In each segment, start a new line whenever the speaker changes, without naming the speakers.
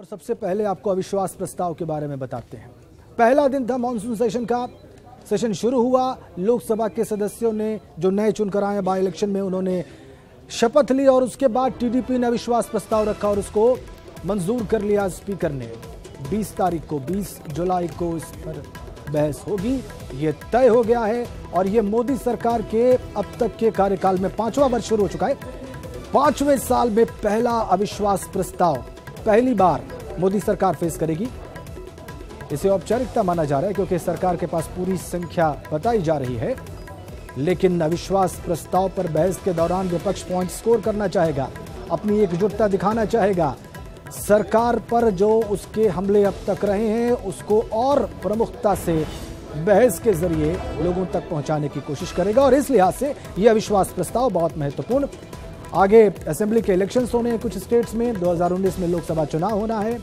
और सबसे पहले आपको अविश्वास प्रस्ताव के बारे में बताते हैं। पहला दिन था मॉनसून सेशन का। सेशन शुरू हुआ, लोकसभा के सदस्यों ने जो नए चुनकर आए बाई इलेक्शन में, उन्होंने शपथ ली और उसके बाद टीडीपी ने अविश्वास प्रस्ताव रखा और उसको मंजूर कर लिया स्पीकर ने। 20 तारीख को 20 जुलाई को इस पर बहस होगी, ये तय हो गया है। और ये मोदी सरकार के अब तक के कार्यकाल में 5वां वर्ष शुरू हो चुका है। 5वें साल में पहला अविश्वास प्रस्ताव पहली बार मोदी सरकार फेस करेगी। इसे औपचारिकता माना जा रहा है क्योंकि सरकार के पास पूरी संख्या बताई जा रही है, लेकिन अविश्वास प्रस्ताव पर बहस के दौरान विपक्ष पॉइंट स्कोर करना चाहेगा, अपनी एकजुटता दिखाना चाहेगा। सरकार पर जो उसके हमले अब तक रहे हैं उसको और प्रमुखता से बहस के जरिए लोगों तक पहुंचाने की कोशिश करेगा और इस लिहाज से यह अविश्वास प्रस्ताव बहुत महत्वपूर्ण। आगे असेंबली के इलेक्शंस होने हैं कुछ स्टेट्स में, 2019 में लोकसभा चुनाव होना है।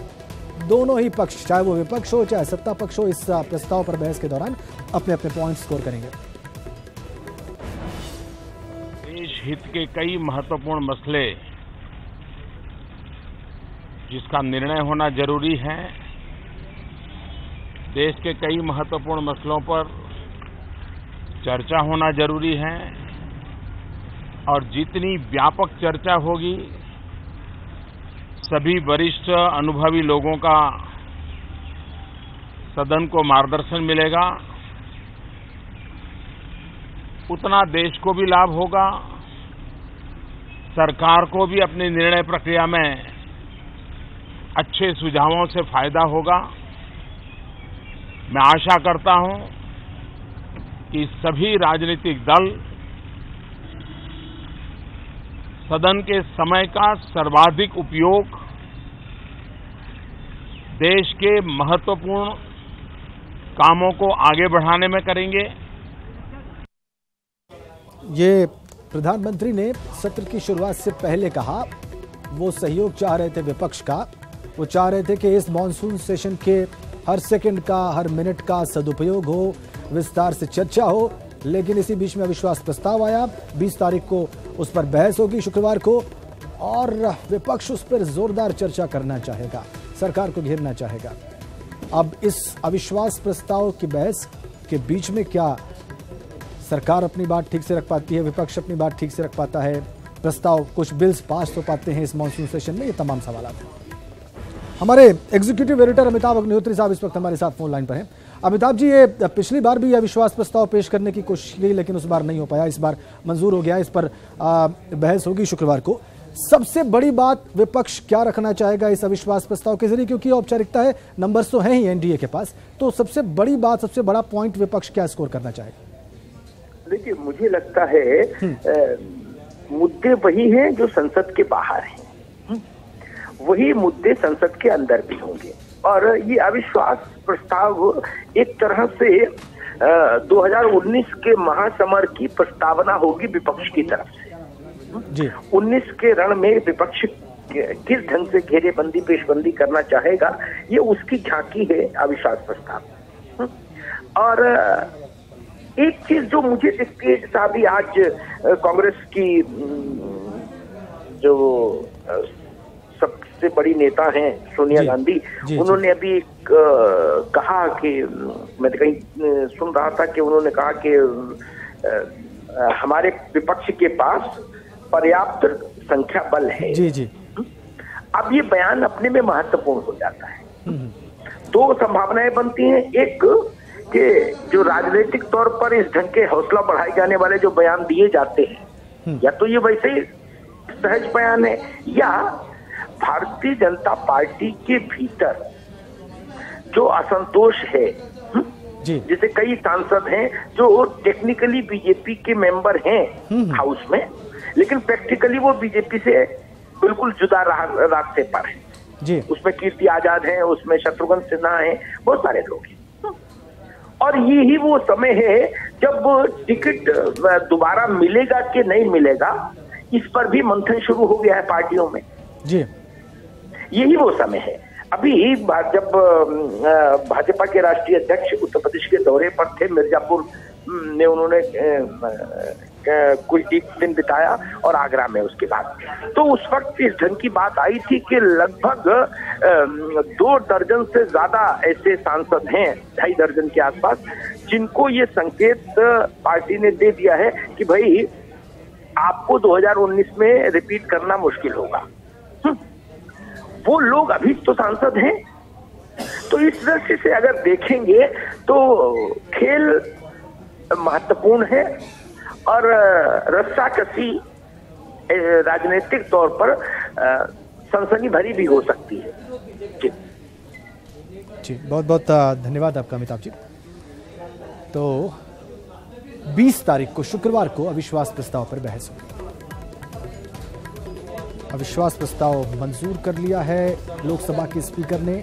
दोनों ही पक्ष, चाहे वो विपक्ष हो चाहे सत्ता पक्ष हो, इस प्रस्ताव पर बहस के दौरान अपने अपने पॉइंट स्कोर करेंगे।
देश हित के कई महत्वपूर्ण मसले जिसका निर्णय होना जरूरी है, देश के कई महत्वपूर्ण मसलों पर चर्चा होना जरूरी है और जितनी व्यापक चर्चा होगी, सभी वरिष्ठ अनुभवी लोगों का सदन को मार्गदर्शन मिलेगा, उतना देश को भी लाभ होगा, सरकार को भी अपनी निर्णय प्रक्रिया में अच्छे सुझावों से फायदा होगा। मैं आशा करता हूं कि सभी राजनीतिक दल सदन के समय का सर्वाधिक उपयोग देश के महत्वपूर्ण कामों को आगे बढ़ाने में करेंगे।
ये प्रधानमंत्री ने सत्र की शुरुआत से पहले कहा। वो सहयोग चाह रहे थे विपक्ष का, वो चाह रहे थे कि इस मॉनसून सेशन के हर सेकंड का, हर मिनट का सदुपयोग हो, विस्तार से चर्चा हो, लेकिन इसी बीच में अविश्वास प्रस्ताव आया। 20 तारीख को उस पर बहस होगी शुक्रवार को और विपक्ष उस पर जोरदार चर्चा करना चाहेगा, सरकार को घेरना चाहेगा। अब इस अविश्वास प्रस्ताव की बहस के बीच में क्या सरकार अपनी बात ठीक से रख पाती है, विपक्ष अपनी बात ठीक से रख पाता है, प्रस्ताव, कुछ बिल्स पास हो पाते हैं इस मॉनसून सेशन में, ये तमाम सवाल हैं। हमारे एग्जीक्यूटिव एडिटर अमिताभ अग्निहोत्री साहब इस वक्त हमारे साथ फोन लाइन पर हैं। अमिताभ जी, ये पिछली बार भी अविश्वास प्रस्ताव पेश करने की कोशिश की लेकिन उस बार नहीं हो पाया, इस बार मंजूर हो गया, इस पर बहस होगी शुक्रवार को। सबसे बड़ी बात विपक्ष क्या रखना चाहेगा इस अविश्वास प्रस्ताव के जरिए, क्योंकि औपचारिकता है, नंबर्स तो हैं ही एनडीए के पास, तो सबसे बड़ी बात, सबसे बड़ा पॉइंट विपक्ष क्या स्कोर करना चाहेगा?
देखिए, मुझे लगता है मुद्दे वही हैं जो संसद के बाहर हैं, वही मुद्दे संसद के अंदर भी होंगे। और ये अविश्वास प्रस्ताव एक तरह से 2019 के महासमर की प्रस्तावना होगी विपक्ष की तरफ से जी। 19 के रण में विपक्ष किस ढंग से घेरेबंदी, पेशबंदी करना चाहेगा, ये उसकी झांकी है अविश्वास प्रस्ताव। और एक चीज जो मुझे दिखती है, जैसा अभी आज कांग्रेस की जो सबसे बड़ी नेता हैं सोनिया गांधी, उन्होंने अभी कहा कि, मैं कहीं सुन रहा था कि उन्होंने कहा कि हमारे विपक्ष के पास पर्याप्त संख्या बल है।
जी जी।
अब ये बयान अपने में महत्वपूर्ण हो जाता है। दो संभावनाएं बनती हैं, एक कि जो राजनीतिक तौर पर इस ढंग के हौसला बढ़ाए जाने वाले जो बयान दिए जाते हैं, या तो ये वैसे ही सहज बयान है, या भारतीय जनता पार्टी के भीतर जो असंतोष है, जैसे कई सांसद हैं जो टेक्निकली बीजेपी के मेंबर हैं हाउस में, लेकिन प्रैक्टिकली वो बीजेपी से बिल्कुल जुदा रास्ते पर है जी। उसमें कीर्ति आजाद है, उसमें शत्रुघ्न सिन्हा है, बहुत सारे लोग हैं। और यही वो समय है जब टिकट दोबारा मिलेगा कि नहीं मिलेगा, इस पर भी मंथन शुरू हो गया है पार्टियों में जी। यही वो समय है। अभी जब भाजपा के राष्ट्रीय अध्यक्ष उत्तर प्रदेश के दौरे पर थे, मिर्जापुर में उन्होंने कुछ एक दिन बिताया और आगरा में उसके बाद। तो उस वक्त इस ढंग की बात आई थी कि लगभग 2 दर्जन से ज्यादा ऐसे सांसद हैं, 2.5 दर्जन के आसपास, जिनको ये संकेत पार्टी ने दे दिया है कि भाई आपको 2019 में रिपीट करना मुश्किल होगा। वो लोग अभी तो सांसद हैं। तो इस दृष्टि से अगर देखेंगे तो खेल महत्वपूर्ण है और रस्साकसी राजनीतिक तौर पर सनसनी भरी भी हो सकती है।
जी बहुत बहुत धन्यवाद आपका अमिताभ जी। तो 20 तारीख को शुक्रवार को अविश्वास प्रस्ताव पर बहस होगी। अविश्वास प्रस्ताव मंजूर कर लिया है लोकसभा के स्पीकर ने।